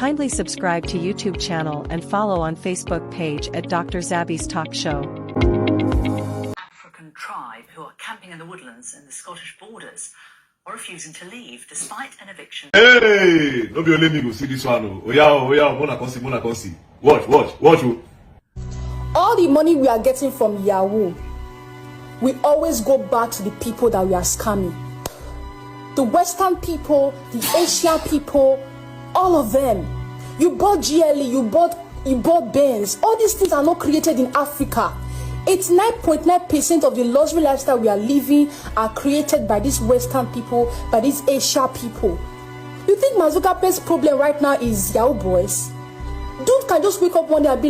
Kindly subscribe to YouTube channel and follow on Facebook page at Dr. Zabby's Talk Show. African tribe who are camping in the woodlands in the Scottish borders are refusing to leave despite an eviction. Hey, no be only me go see this one. Oh yeah, mona kosi. Watch. All the money we are getting from Yahoo, we always go back to the people that we are scamming. The Western people, the Asian people, all of them. You bought GLE, you bought Benz. All these things are not created in Africa. 89.9% of the luxury lifestyle we are living are created by these Western people, by these Asian people. You think Mazukape's problem right now is Yahoo boys? Dude can just wake up one day and be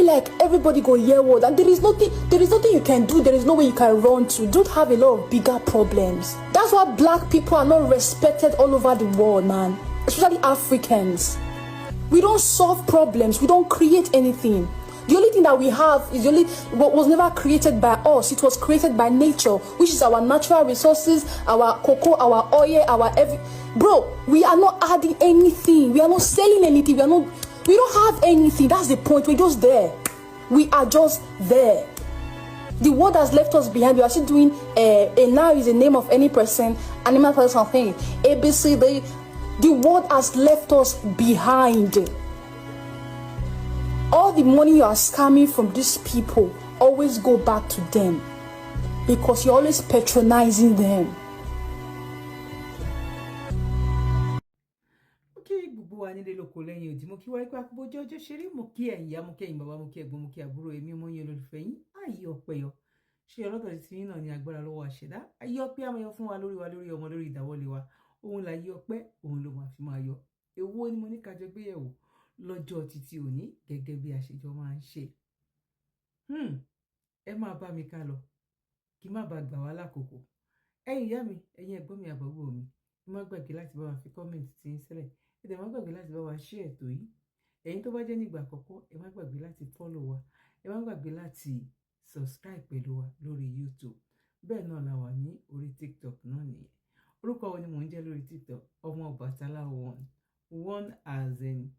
like, everybody go hear word, and there is nothing you can do. There is no way you can run to. Don't have a lot of bigger problems. That's why black people are not respected all over the world, man. Especially Africans. We don't solve problems. We don't create anything. The only thing that we have is what was never created by us. It was created by nature, which is our natural resources, our cocoa, our oil, Bro, we are not adding anything. We are not selling anything. We don't have anything. That's the point. We're just there. We are just there. The world has left us behind. We are still doing a now is the name of any person, animal person thing. ABC. The world has left us behind. All the money you are scamming from these people, always go back to them, because you're always patronizing them. Wa nílé lóko lẹ́yìn òdì mo kí wá ipá gbogbo ọjọ́ ṣeré mo kí ẹ̀yin ìyá mo kí ẹ̀yin bàbá mo kí ẹ̀gbọ́n mo kí àbúrò èmi ọmọ yín olólùfẹ́ yín ayé ọpẹ́ yọ ṣé ọlọ́dọ̀ tí yín náà ní agbára lọ́wọ́ àṣẹdá ayé ọpẹ́ àmọ́ fún wa lórí ọmọ lórí ìdáwọ́lé wa òun là yí ọpẹ́ òun ló máa fi máa yọ èwo ni mo ní kájọ gbéyẹ̀wò lọ́jọ́ títí òní gẹ́gẹ́ bí àṣejọ máa ń ṣe ẹ máa bá mi ká lọ kí má bàa gbà wá lákòókò ẹ̀yin ìyá mi ẹ̀yin ẹ̀gbọ́n mi àbúrò mi ẹ má gbàgbé láti bá wa fi kọ́mẹ̀ntì tí ń sílẹ̀ ẹ dẹ̀ má gbàgbé láti bá wa share ètò yìí ẹ̀yin tó bá jẹ́ nígbà àkọ́kọ́ ẹ má gbàgbé láti follow wa ẹ má gbàgbé láti subscribe pẹ̀lú wa lórí YouTube bẹ́ẹ̀ náà la wà ní orí TikTok náà nìyẹn orúkọ wo ni mò ń jẹ́ lórí TikTok ọmọ Ọbàtálá one as in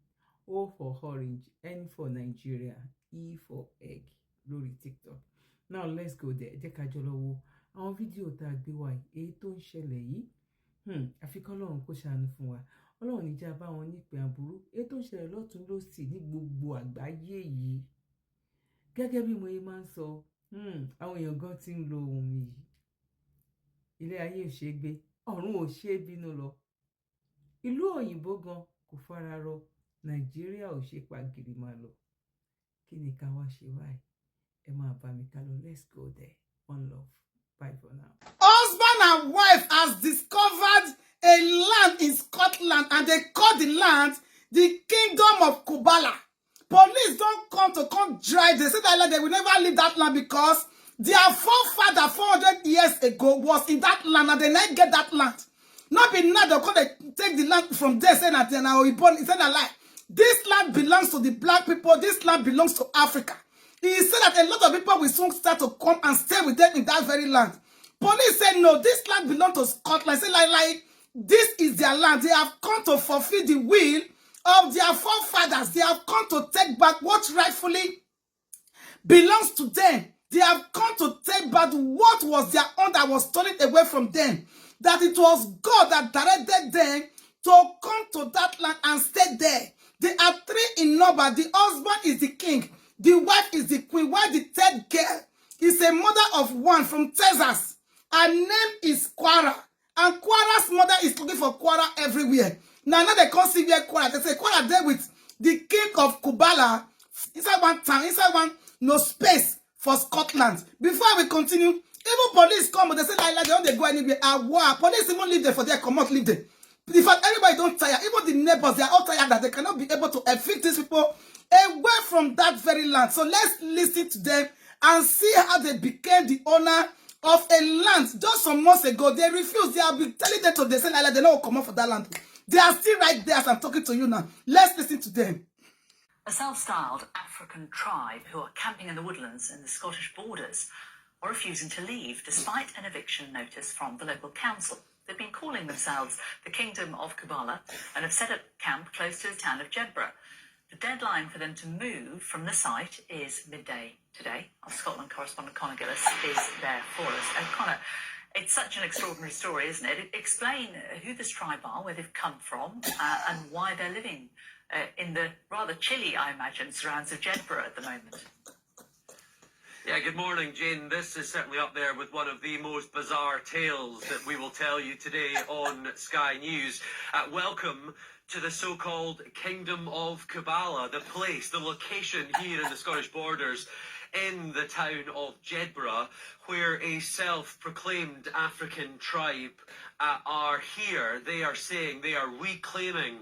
O for orange, N for Nigeria, E for egg lórí TikTok. Now let's go there. Jẹ́ ká jọ lọ wo àwọn fídíò tá a gbé wá èyí tó ń ṣẹlẹ̀ yìí. Àfikún Ọlọ́run kó ṣàánú fún wa. Ọlọ́run níjà bá wọn nípe aburú. Èyí tó ń ṣẹlẹ̀ lọ́tún lósì ní gbogbo àgbáyé yìí. Gẹ́gẹ́ bí mo yẹ máa ń sọ, àwọn èèyàn gan ti ń lo ohun mi yìí. Ilé ayé ò ṣe é gbé, ọ̀run ò ṣe é bínú lọ. Ìlú òyìnbó gan kò fara rọ. Nàìjíríà ò ṣe pàgìrì máa lọ. Kí ni ká wá ṣe báyìí? Ẹ máa bá mi ká lọ. Let's go there. One love. Bye for now. Husband and wife has discovered a land in Scotland, and they call the land the Kingdom of Kubala. Police don't come drive. They say that they will never leave that land because their forefather 400 years ago was in that land, and they never get that land. Not be now they'll come they take the land from there, say that they now born. He said that lie. This land belongs to the black people. This land belongs to Africa. He said that a lot of people will soon start to come and stay with them in that very land. Police said, no, this land belongs to Scotland. Say, like, this is their land. They have come to fulfill the will of their forefathers. They have come to take back what rightfully belongs to them. They have come to take back what was their own that was stolen away from them. That it was God that directed them to come to that land and stay there. They are three in number. The husband is the king. The wife is the queen. While the third girl is a mother of one from Texas. Her name is Quara. And Quara's mother is looking for Quara everywhere. Now they can't see where Quara. They say Quara there with the king of Kubala. Inside one town, inside one no space for Scotland. Before we continue, even police come, but they say like they don't go anywhere. Wow, police even leave there for their come out, leave there. In fact, everybody don't tire. Even the neighbors, they are all tired that they cannot be able to evict these people away from that very land. So let's listen to them and see how they became the owner of a land. Just some months ago, they refused. They have been telling them to the same island, they don't come up for that land. They are still right there as I'm talking to you now. Let's listen to them. A self-styled African tribe who are camping in the woodlands in the Scottish borders are refusing to leave despite an eviction notice from the local council. They've been calling themselves the Kingdom of Kubala and have set up camp close to the town of Jedburgh. The deadline for them to move from the site is midday today. Our Scotland correspondent Conor Gillis is there for us. Conor, it's such an extraordinary story, isn't it? Explain who this tribe are, where they've come from, and why they're living in the rather chilly, I imagine, surrounds of Jedburgh at the moment. Yeah, good morning, Jane. This is certainly up there with one of the most bizarre tales that we will tell you today on Sky News. Welcome to the so-called Kingdom of Kubala, the place, the location here in the Scottish borders, in the town of Jedburgh, where a self-proclaimed African tribe are here. They are saying they are reclaiming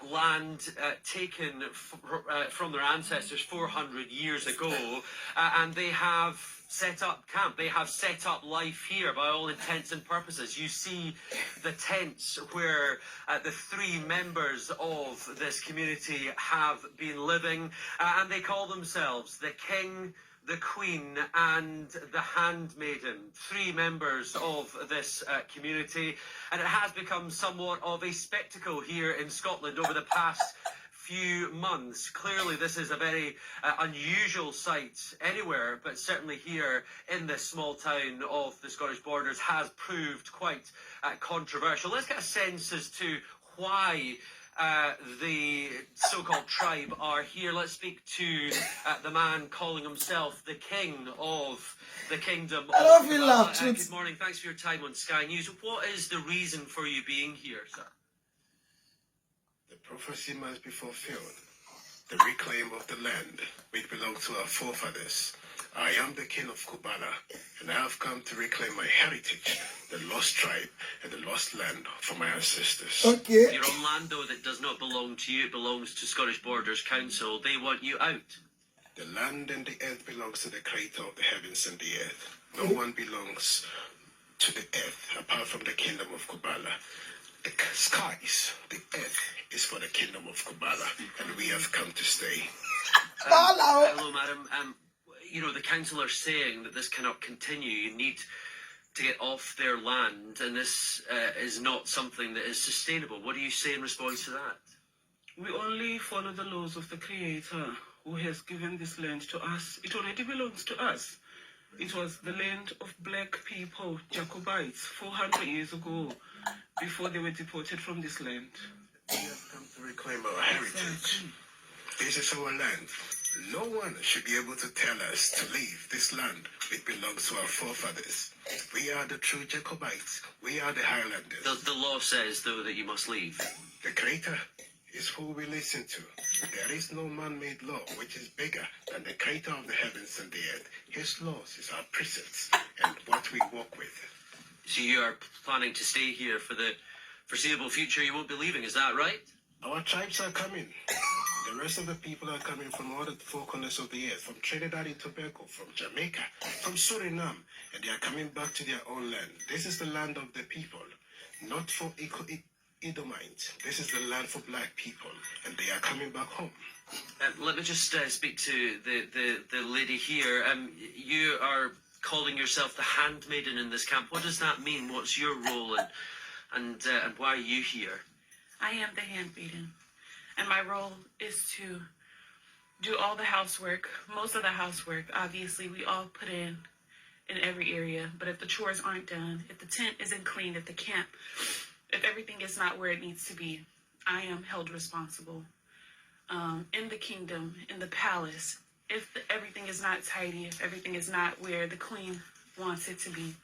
land taken from their ancestors 400 years ago, and they have set up camp. They have set up life here by all intents and purposes. You see the tents where the three members of this community have been living, and they call themselves the King, the Queen and the Handmaiden, three members of this community, and it has become somewhat of a spectacle here in Scotland over the past few months. Clearly this is a very unusual sight anywhere, but certainly here in this small town of the Scottish borders has proved quite controversial. Let's get a sense as to why the so-called tribe are here. Let's speak to the man calling himself the King of the Kingdom of Kubala. Good morning, thanks for your time on Sky News. What is the reason for you being here, sir? The prophecy must be fulfilled. The reclaim of the land which belonged to our forefathers. I am the King of Kubala, and I have come to reclaim my heritage, the lost tribe and the lost land for my ancestors. Okay. You're on land, though, that does not belong to you. It belongs to Scottish Borders Council. They want you out. The land and the earth belongs to the creator of the heavens and the earth. No one belongs to the earth apart from the Kingdom of Kubala. The skies, the earth is for the Kingdom of Kubala, and we have come to stay. Hello, madam. You know, the council are saying that this cannot continue. You need to get off their land, and this is not something that is sustainable. What do you say in response to that? We only follow the laws of the Creator, who has given this land to us. It already belongs to us. It was the land of black people, Jacobites, 400 years ago, before they were deported from this land. We have come to reclaim our heritage. This is our land. No one should be able to tell us to leave this land which belongs to our forefathers. We are the true Jacobites. We are the Highlanders. The law says, though, that you must leave. The Creator is who we listen to. There is no man-made law which is bigger than the Creator of the heavens and the earth. His laws is our precepts and what we walk with. So you are planning to stay here for the foreseeable future? You won't be leaving, is that right? Our tribes are coming. The rest of the people are coming from all the four corners of the earth, from Trinidad and Tobago, from Jamaica, from Suriname, and they are coming back to their own land. This is the land of the people, not for Edomites. This is the land for black people, and they are coming back home. Let me just speak to the lady here. You are calling yourself the Handmaiden in this camp. What does that mean? What's your role, and why are you here? I am the handmaiden, and my role is to do all the housework, most of the housework. Obviously, we all put in every area, but if the chores aren't done, if the tent isn't cleaned, if the camp, if everything is not where it needs to be, I am held responsible. In the kingdom, in the palace, if everything is not tidy, if everything is not where the queen wants it to be,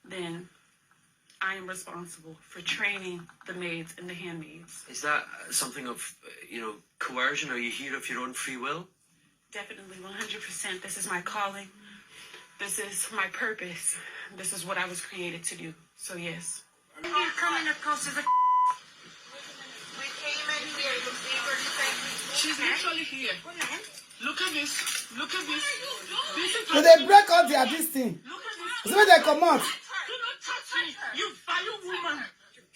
then I am responsible for training the maids and the handmaids. Is that something of, coercion? Are you here of your own free will? Definitely, 100%. This is my calling. This is my purpose. This is what I was created to do. So, yes. You're coming across as a... We came in here to see where you think. She's literally here. Look at this. Look at this. This is So they break out their this thing. Look at this. So when they come out. Do not touch me, you vile woman.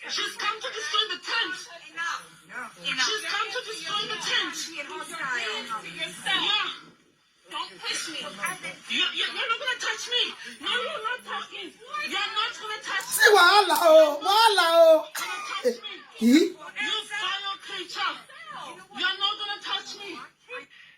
She's come to destroy the tent. Enough. She's come to destroy the tent. Yeah. Push me. You're not gonna touch me. No, you're not talking. You're not gonna touch me. See wahala oh, wahala oh. Touch me. Eh? You vile creature. You're not gonna touch me.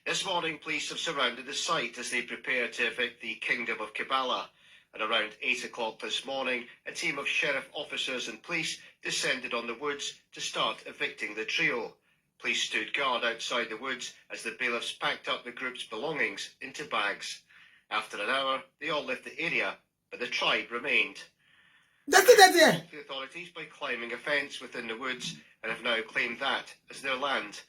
This morning, police have surrounded the site as they prepare to evict the Kingdom of Kabbalah. At around 8 o'clock this morning, a team of sheriff officers and police descended on the woods to start evicting the trio. Police stood guard outside the woods as the bailiffs packed up the group's belongings into bags. After an hour, they all left the area, but the tribe remained. That's it, that's it. The authorities by climbing a fence within the woods and have now claimed that as their land.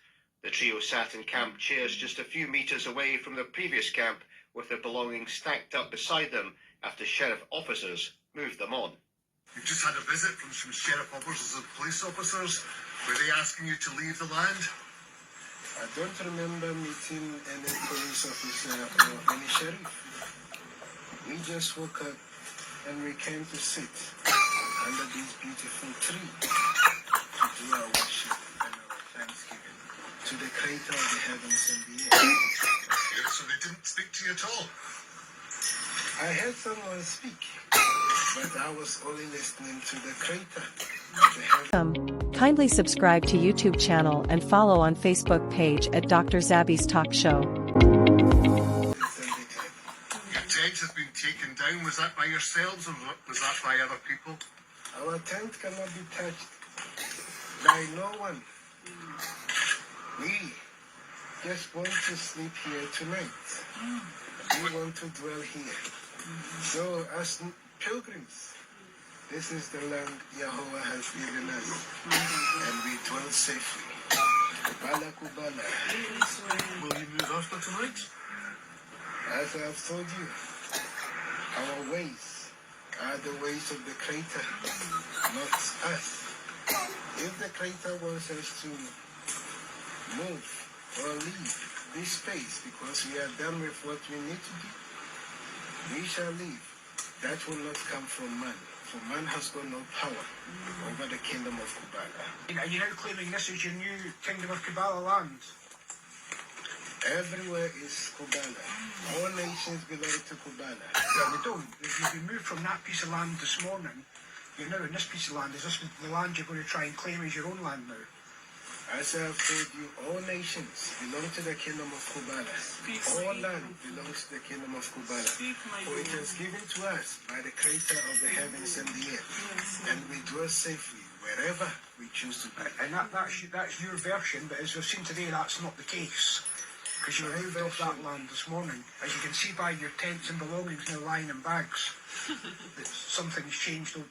The trio sat in camp chairs just a few metres away from their previous camp with their belongings stacked up beside them after sheriff officers moved them on. You've just had a visit from some sheriff officers and police officers. Were they asking you to leave the land? I don't remember meeting any police officer or any sheriff. We just woke up and we came to sit under this beautiful tree to do our worship and our thanksgiving to the creator of the heavens and the earth. Okay, so they didn't speak to you at all? I heard someone speak, but I was only listening to the creator of the heavens. Kindly subscribe to YouTube channel and follow on Facebook page at Dr. Zabby's Talk Show. Your tents have been taken down. Was that by yourselves or was that by other people? Our tent cannot be touched by no one. We just want to sleep here tonight. We want to dwell here. So as pilgrims, this is the land Yahweh has given us, and we dwell safely. Kubala, Kubala. Will you move after tonight? As I have told you, our ways are the ways of the Creator, not us. If the Creator wants us to move or leave this space because we are done with what we need to do, we shall leave. That will not come from man, for man has got no power over the kingdom of Kabbalah. Are you now claiming this is your new Kingdom of Kabbalah land? Everywhere is Kabbalah. All nations belong to Kabbalah. Well, they don't. If you've been moved from that piece of land this morning, you're now in this piece of land. Is this the land you're going to try and claim as your own land now? As I have told you, all nations belong to the kingdom of Kabbalah. All land belongs to the kingdom of Kabbalah. For it is given to us by the creator of the heavens and the earth. And we dwell safely wherever we choose to be. And that's your version, but as we've seen today, that's not the case. Because you were moved off that land this morning. As you can see by your tents and belongings now lying in bags. Something's changed in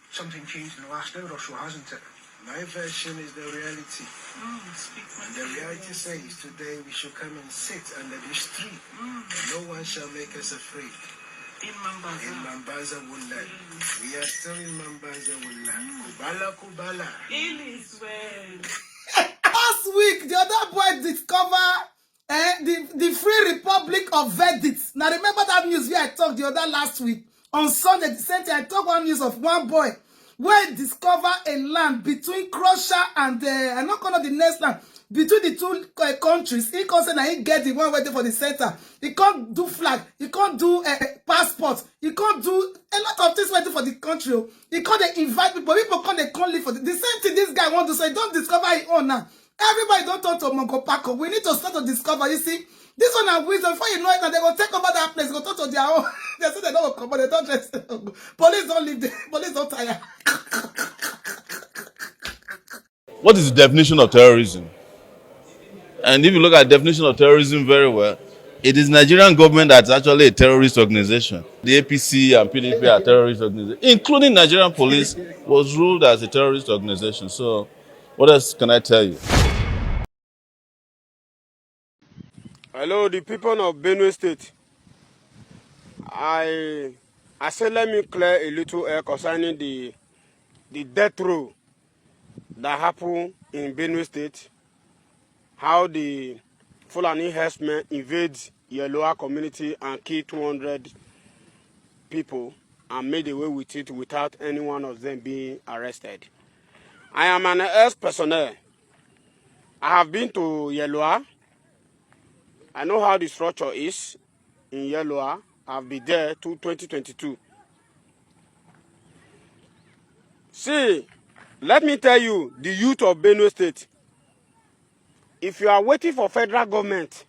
the last hour or so, hasn't it? My version is the reality. And the reality says today we should come and sit under this tree. And no one shall make us afraid. In Mambaza. In Mambaza Woodland. We are still in Mambaza Woodland. Kubala, Kubala. In Israel. Last week, the other boy discovered the Free Republic of Verdicts. Now remember that news where I talked the other last week? On Sunday, the same day, I talked one news of one boy where discover a land between Croatia and I'm not calling the next land, between the two countries. He can't say that he get the one waiting for the center. He can't do flag. He can't do passport. He can't do a lot of things waiting for the country. He can't invite people. People can't live for the same thing this guy wants to say. Don't discover his own now. Everybody don't talk to Mongo Paco. We need to start to discover. You see, this one are wisdom. Before you know it, and they will take over that place. Go talk to their own. They say they don't come, but they don't just. Police don't leave. Police don't tire. What is the definition of terrorism? And if you look at the definition of terrorism very well, it is Nigerian government that's actually a terrorist organization. The APC and PDP are terrorist organizations, including Nigerian police was ruled as a terrorist organization. So what else can I tell you? Hello, the people of Benue State. I said let me clear a little air concerning the death row that happened in Benue State. How the Fulani herdsmen invade Yeloa community and kill 200 people and made away with it without any one of them being arrested. I am an ex-personnel. I have been to Yeloa. I know how the structure is in Yellow. I've been there to 2022. See, let me tell you, the youth of Benue State, if you are waiting for federal government,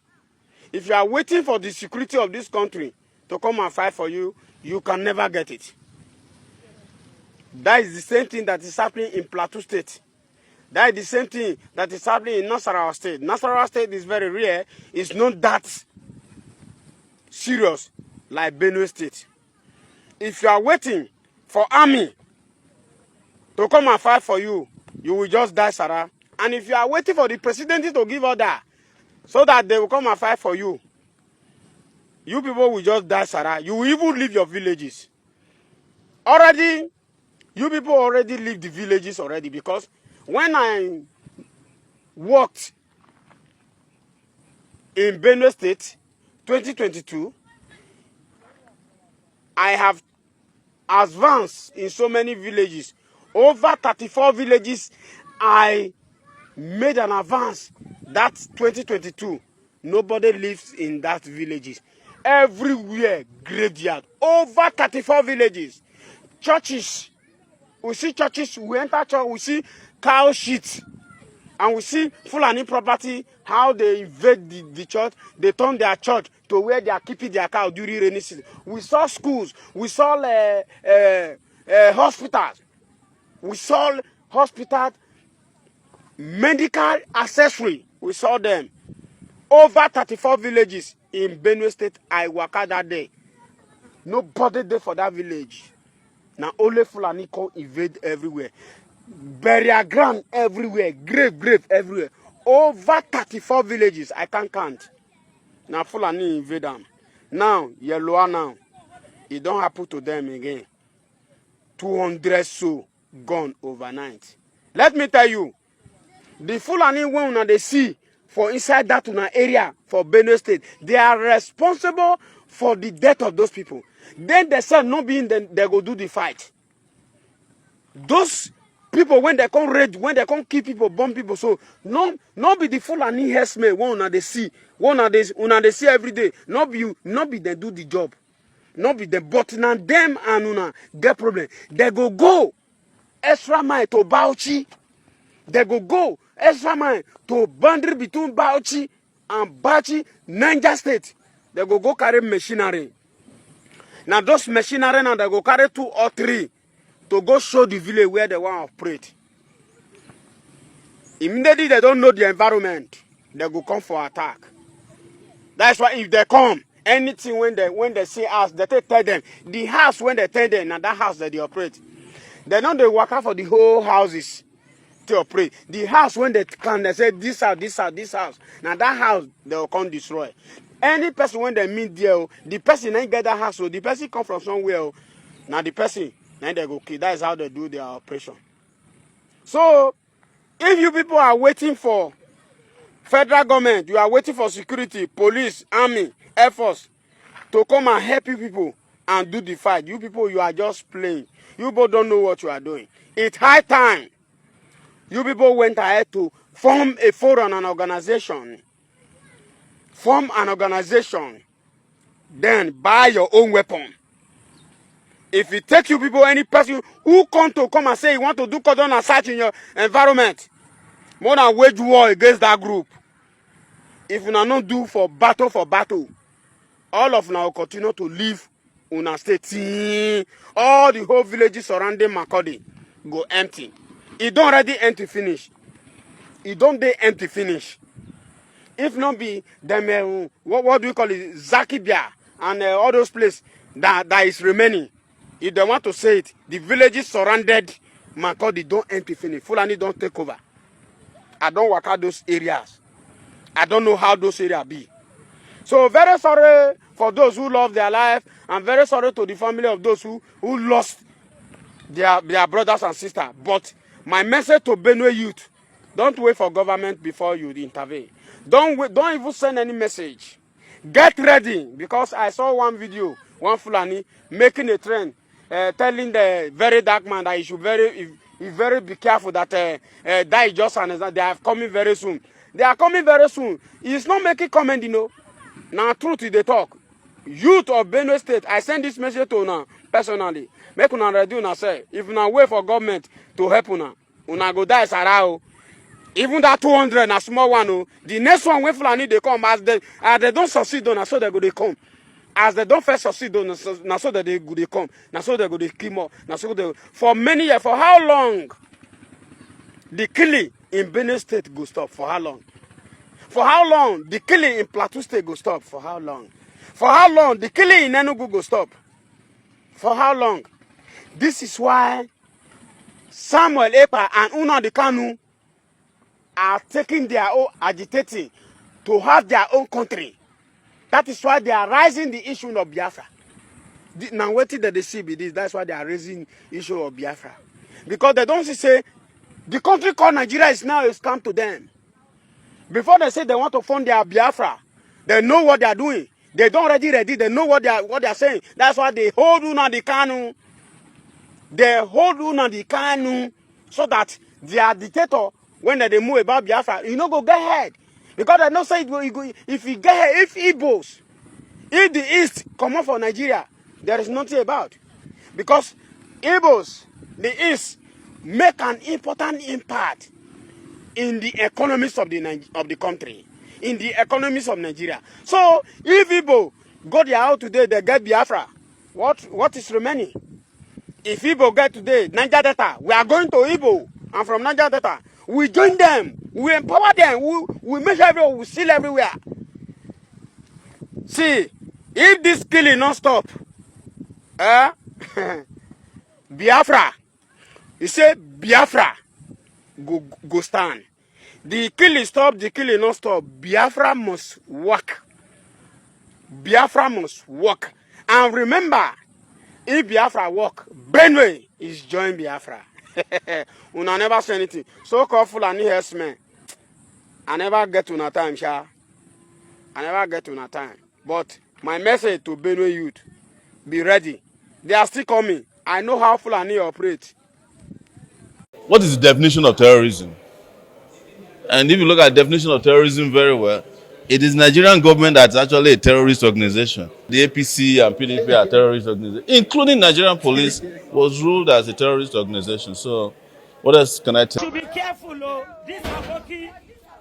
if you are waiting for the security of this country to come and fight for you, you can never get it. That is the same thing that is happening in Plateau State. That is the same thing that is happening in Nasarawa State. Nasarawa State is very rare. It's not that serious like Benue State. If you are waiting for army to come and fight for you, you will just die, Sarah. And if you are waiting for the president to give order so that they will come and fight for you, you people will just die, Sarah. You will even leave your villages. Already, you people already leave the villages already, because when I worked in Benue State 2022, I have advanced in so many villages. Over 34 villages, I made an advance. That's 2022. Nobody lives in that villages. Everywhere, graveyard. Over 34 villages. Churches. We see churches, we enter church, we see cow shit. And we see Fulani property, how they invade the church. They turn their church to where they are keeping their cow during rainy season. We saw schools. We saw hospitals. We saw hospitals, medical accessory. We saw them. Over 34 villages in Benue State, I worked that day. Nobody there for that village. Now only Fulani come invade everywhere. Burial ground everywhere, grave everywhere. Over 34 villages, I can't count. Now Fulani invade them. Now, Yellow now, it don't happen to them again. 200 so gone overnight. Let me tell you, the Fulani when they see for inside that area for Benue State, they are responsible for the death of those people. Then they say no being, then they go do the fight. Those people, when they come raid, when they come kill people, bomb people, so no be the Fulani herdsmen one they see, one they see every day. No be they do the job, no be them. But now them and una get problem. They go extra mile to Bauchi. They go extra mile to boundary between Bauchi and Niger State. They go carry machinery. Now those machinery now they go carry 2 or 3 to go show the village where they want to operate. Immediately they don't know the environment, they go come for attack. That's why if they come, anything when they see us, they tell them the house when they tell them, now that house that they operate. They know they work out for the whole houses to operate. The house when they come, they say this house. Now that house they will come destroy. Any person when they meet there, the person ain't get that house, so the person come from somewhere. Now the person, then they go kill. That is how they do their operation. So, if you people are waiting for federal government, you are waiting for security, police, army, air force to come and help you people and do the fight. You people, you are just playing. You people don't know what you are doing. It's high time. You people went ahead to form a forum, an organization. Form an organization. Then buy your own weapon. If it takes you people, any person who come and say you want to do cordon search in your environment, more than wage war against that group. If you not do for battle, all of now will continue to live in a state. All the whole villages surrounding Makodi go empty. It don't already empty finish. It don't they empty finish. If not be them, what do you call it, Zakibia and all those places that is remaining. If they want to say it, the villages surrounded Makodi don't empty finish. Fulani don't take over. I don't work out those areas. I don't know how those areas be. So very sorry for those who love their life, and very sorry to the family of those who lost their brothers and sisters. But my message to Benue youth, don't wait for government before you intervene. Don't even send any message. Get ready, because I saw one video, one Fulani making a trend, telling the very dark man that he should very be careful that that is just an example. They are coming very soon. They are coming very soon. He's not making comment, you know. Now truth they talk. youth of Benue State, I send this message to una personally. Make una ready una say. If una wait for government to help una go die sarao. Even that 200 na small one. Oh, the next one when Fulani they come as they don't succeed on, so they go they come. As they don't first succeed on, na so that they go they come. Na so they go they kill more. Na so they for many years. For how long? The killing in Benue State go stop? For how long? For how long? The killing in Plateau State go stop? For how long? For how long? The killing in Enugu go stop? For how long? This is why Samuel Epa and Nnamdi Kanu are taking their own agitating to have their own country. That is why they are raising the issue of Biafra. Now what did they see with this? That's why they are raising the issue of Biafra. Because they don't say the country called Nigeria is now a scam to them. Before they say they want to fund their Biafra, they know what they are doing. They don't ready. They know what they are saying. That's why they hold Nnamdi Kanu. They hold Nnamdi Kanu so that their dictator, when they move about Biafra, you know go get ahead. Because they don't say if you get ahead, if Igbos, if the East come up for Nigeria, there is nothing about. Because Igbos, the East, make an important impact in the economies of the country, in the economies of Nigeria. So if Igbo go there out today, they get Biafra. What is remaining? If Igbo get today, Niger Delta, we are going to Igbo, and from Niger Delta, we join them, we empower them, we make sure everywhere, we seal everywhere. See, if this killing not stop, Biafra, you say Biafra, go stand. The killing stop, the killing not stop. Biafra must work. Biafra must work. And remember, if Biafra work, Benue is join Biafra. Una never say anything. So-called Fulani herdsmen, I never get to una time, sha. I never get to una time. But my message to Benue youth, be ready. They are still coming. I know how Fulani operate. What is the definition of terrorism? And if you look at the definition of terrorism very well, it is Nigerian government that's actually a terrorist organization. The APC and PDP are terrorist organizations, including Nigerian police was ruled as a terrorist organization. So what else can I tell you? To be careful, oh. This Aboki,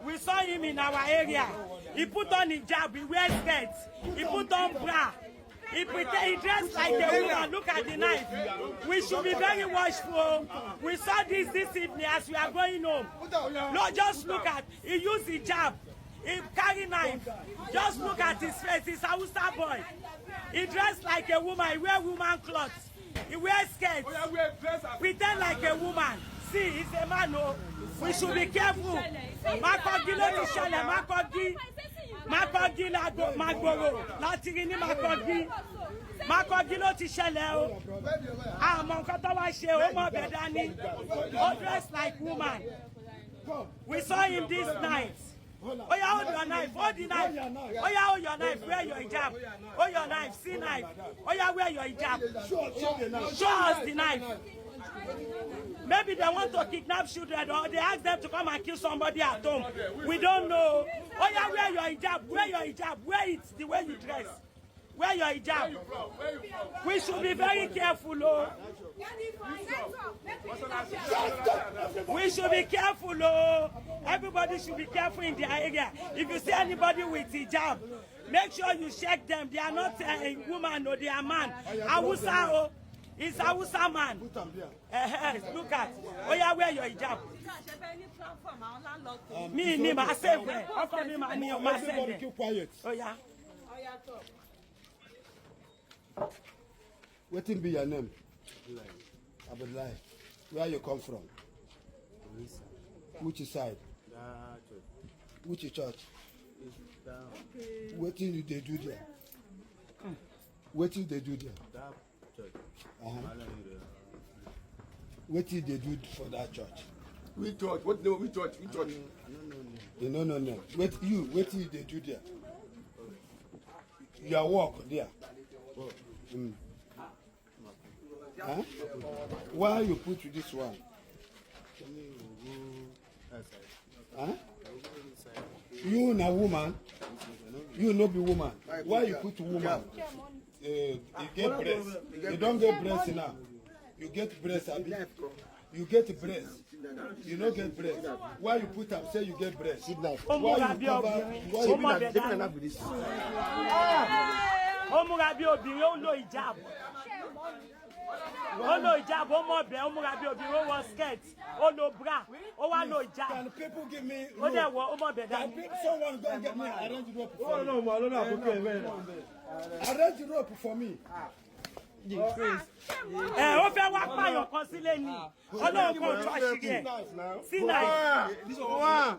we saw him in our area. He put on hijab, he wears skirts, he put on bra. He dressed like a woman. Look at the knife. We should be very watchful. We saw this evening as we are going home. No, just look at, he used hijab. He carry knife. Just look at his face. He's a Hausa boy. He dressed like a woman. He wear woman clothes. He wears skirts. Pretend like a woman. See, he's a man. Oh. We should be careful. Makogi lo ti ṣẹlẹ̀, Makogi Magboro láti rí ní Makogi lo ti ṣẹlẹ̀ o. Àmọ́ nǹkan tó wá ṣe ó mọ̀ bẹ́ẹ̀ dání. Ó dress like woman. We saw him this night. Oh yeah, hold your knife, hold the knife. Oh yeah, hold your knife, wear your hijab. Hold your knife, see knife. Oh yeah, wear your hijab. Show us the knife. Maybe they want to kidnap children or they ask them to come and kill somebody at home. We don't know. Oh yeah, wear your hijab, wear your hijab, wear it the way you dress. Wear your hijab. We should be very careful, oh. We should be careful, oh. Everybody should be careful in their area. If you see anybody with hijab, make sure you check them. They are not a woman or they are man. Awusa, oh. It's Hausa man. Look at. Oh yeah, wear your hijab. Me, myself. Oh yeah. What will be your name? Abdullahi. Where you come from? Which side? Which church? What did they do there? What did they do there? What did they do for that church? We church. What no? We church. We church. No. What did they do there? Your work there. Huh? Why you put this one? Huh? You na woman. You no be woman. Why you put woman? You get breast. You don't get breast now. You get breast, abi? You get breast. You don't get breast. Why you put up say you get breast? Why you cover? Why you put this? Omurabi obìnrin ó lo hijab. Ó lo hijab, ó mọ̀ bẹ́ẹ̀, omurabi obìnrin ó wọ skirt, ó lo bra, ó wá lo hijab. Can people give me Ó dẹ̀ wọ, ó mọ̀ bẹ́ẹ̀ dání. Someone go and get me arrange rope for me. No, I don't know. Arrange rope for me. Ó fẹ́ wá pààyàn kan sílé ni. Ọlọ́run kan tó àṣírí ẹ̀. Sí náà.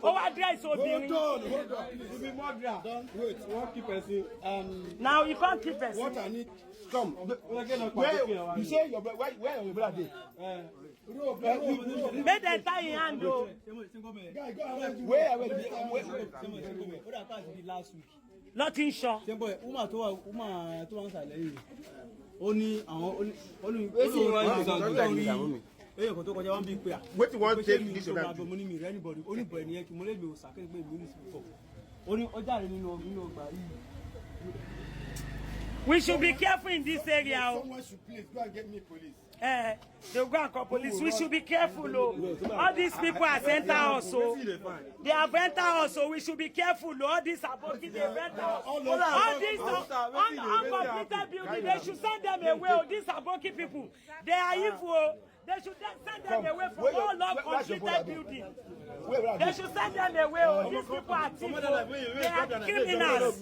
Ó wá dress obìnrin. Hold on. You be murderer. Wait, one keep person. Now you can't keep person. What I need. Come. Where you say your brother? Where your brother dey? Make them tie in hand o. Where? Nothing sure. Woman tó wà ń sàlẹ̀ yìí. Ó ní àwọn èyí kan tó kọjá wọn bí pé à. Wetin wan take this one? Mo ní mi rẹ anybody. Ó ní bọ̀ ẹni yẹn kí mo lè mi ò sàkéde pé mi ò ní sí púpọ̀. Ó ní ọjà rẹ nínú ọgbà yìí. We should be careful in this area. Someone should please go and get me police. They'll go and call police. We should be careful. All these people are center also. They are renter also. We should be careful. All these are both they renter. All these uncompleted buildings. They should send them away. These are bulky people. They are evil. They should send them away from all uncompleted buildings. They should send them away. These people are thieves. They are criminals.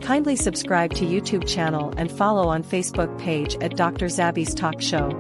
Kindly subscribe to YouTube channel and follow on Facebook page at Dr. Zabby's Talk Show.